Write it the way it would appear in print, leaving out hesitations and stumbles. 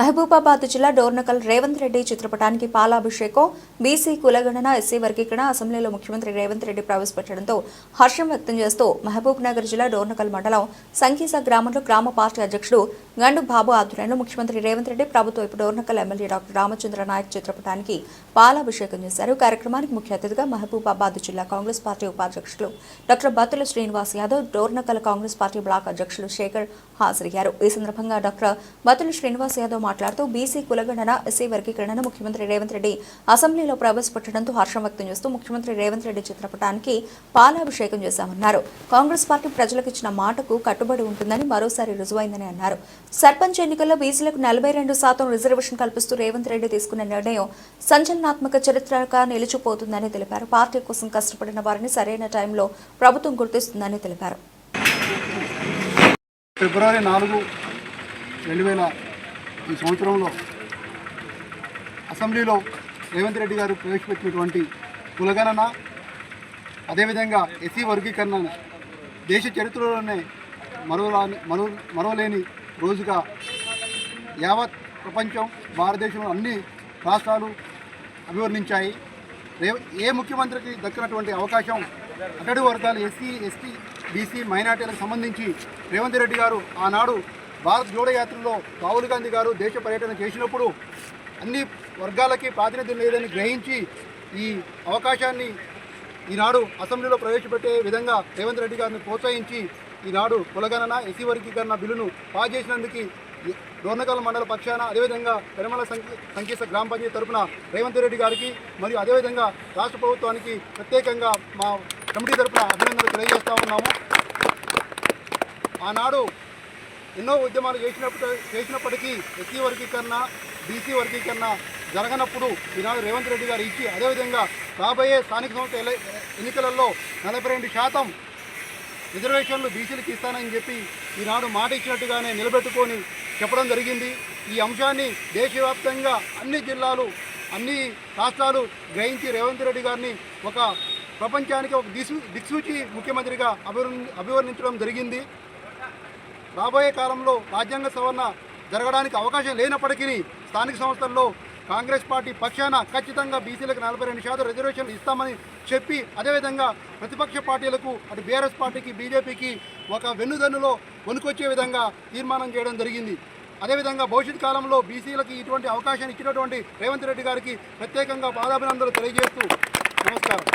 మహబూబాబాద్ జిల్లా డోర్నకల్ రేవంత్ రెడ్డి చిత్రపటానికి పాలాభిషేకం బీసీ కులగణన ఎస్సీ వర్గీకరణ అసెంబ్లీలో ముఖ్యమంత్రి రేవంత్ రెడ్డి ప్రవేశపెట్టడంతో హర్షం వ్యక్తం చేస్తూ మహబూబ్ నగర్ జిల్లా డోర్నకల్ మండలం సంకీస గ్రామంలో గ్రామ పార్టీ అధ్యక్షుడు గండు బాబు ఆధ్వర్యంలో ముఖ్యమంత్రి రేవంత్ రెడ్డి ప్రభుత్వ డోర్నకల్ ఎమ్మెల్యే డాక్టర్ రామచంద్ర నాయక్ చిత్రపటానికి పాలాభిషేకం చేశారు. కార్యక్రమానికి ముఖ్య అతిథిగా మహబూబాబాద్ జిల్లా కాంగ్రెస్ పార్టీ ఉపాధ్యక్షులు doctor Battula Srinivas Yadav, Dornakal Congress party black అధ్యక్షులు శేఖర్ హాజరయ్యారు. ఈ సందర్భంగా డాక్టర్ బత్తుల శ్రీనివాస్ యాదవ్ మాట్లాడుతూ బీసీ కులగణన ఎస్సీ వర్గీకరణను ముఖ్యమంత్రి రేవంత్ రెడ్డి అసెంబ్లీలో ప్రవేశపెట్టడంతో హర్షం వ్యక్తం చేస్తూ ముఖ్యమంత్రి రేవంత్ రెడ్డి చిత్రపటానికి పాలాభిషేకం చేశామన్నారు. కాంగ్రెస్ పార్టీ ప్రజలకు ఇచ్చిన మాటకు కట్టుబడి ఉంటుందని మరోసారి రుజువైందని అన్నారు. సర్పంచ్ ఎన్నికల్లో బీసీలకు 42% రిజర్వేషన్ కల్పిస్తూ రేవంత్ రెడ్డి తీసుకున్న నిర్ణయం సంచలనాత్మక చరిత్రగా నిలిచిపోతుందని తెలిపారు. పార్టీ కోసం కష్టపడిన వారిని సరైన టైంలో ప్రభుత్వం గుర్తిస్తుందని తెలిపారు. ఫిబ్రవరి 4, 2000 ఈ సంవత్సరంలో అసెంబ్లీలో రేవంత్ రెడ్డి గారు ప్రవేశపెట్టినటువంటి కులగణన, అదేవిధంగా ఎస్సీ వర్గీకరణ దేశ చరిత్రలోనే మరోలేని రోజుగా యావత్ ప్రపంచం, భారతదేశంలో అన్ని రాష్ట్రాలు అభివర్ణించాయి. ఏ ముఖ్యమంత్రికి దక్కినటువంటి అవకాశం అట్టడుగు వర్గాలు ఎస్సీ, ఎస్టీ, బీసీ, మైనార్టీలకు సంబంధించి రేవంత్ రెడ్డి గారు ఆనాడు భారత్ జోడో యాత్రలో రాహుల్ గాంధీ గారు దేశ పర్యటన చేసినప్పుడు అన్ని వర్గాలకి ప్రాతినిధ్యం లేదని గ్రహించి ఈ అవకాశాన్ని ఈనాడు అసెంబ్లీలో ప్రవేశపెట్టే విధంగా రేవంత్ రెడ్డి గారిని ప్రోత్సహించి ఈనాడు కులగణన ఎస్సీ వర్గీకరణ బిల్లును పాస్ చేసినందుకు డోర్నకల్ మండల పక్షాన, అదేవిధంగా పెరమల సంకీస గ్రామ పంచాయతీ తరఫున రేవంత్ రెడ్డి గారికి మరియు అదేవిధంగా రాష్ట్ర ప్రభుత్వానికి ప్రత్యేకంగా మా కమిటీ తరఫున అభినందనలు తెలియజేస్తూ ఉన్నాము. ఆనాడు ఎన్నో ఉద్యమాలు చేసినప్పటికీ ఎస్సీ వర్గీకరణ, బీసీ వర్గీకరణ జరగనప్పుడు ఈనాడు రేవంత్ రెడ్డి గారు ఇచ్చి, అదేవిధంగా రాబోయే స్థానిక సంస్థ ఎన్నికలలో 42% రిజర్వేషన్లు బీసీలకు ఇస్తానని చెప్పి ఈనాడు మాట ఇచ్చినట్టుగానే నిలబెట్టుకొని చెప్పడం జరిగింది. ఈ అంశాన్ని దేశవ్యాప్తంగా అన్ని జిల్లాలు, అన్ని రాష్ట్రాలు గ్రహించి రేవంత్ రెడ్డి గారిని ఒక ప్రపంచానికి ఒక దిక్సూచి ముఖ్యమంత్రిగా అభివర్ణించడం జరిగింది. రాబోయే కాలంలో రాజ్యాంగ సవరణ జరగడానికి అవకాశం లేనప్పటికీ స్థానిక సంస్థల్లో కాంగ్రెస్ పార్టీ పక్షాన ఖచ్చితంగా బీసీలకు 42% రిజర్వేషన్లు ఇస్తామని చెప్పి, అదేవిధంగా ప్రతిపక్ష పార్టీలకు అటు బీఆర్ఎస్ పార్టీకి, బీజేపీకి ఒక వెన్నుదన్నులో వణుకొచ్చే విధంగా తీర్మానం చేయడం జరిగింది. అదేవిధంగా భవిష్యత్ కాలంలో బీసీలకి ఇటువంటి అవకాశాన్ని ఇచ్చినటువంటి రేవంత్ రెడ్డి గారికి ప్రత్యేకంగా పాదాభినందనలు తెలియజేస్తూ నమస్కారం.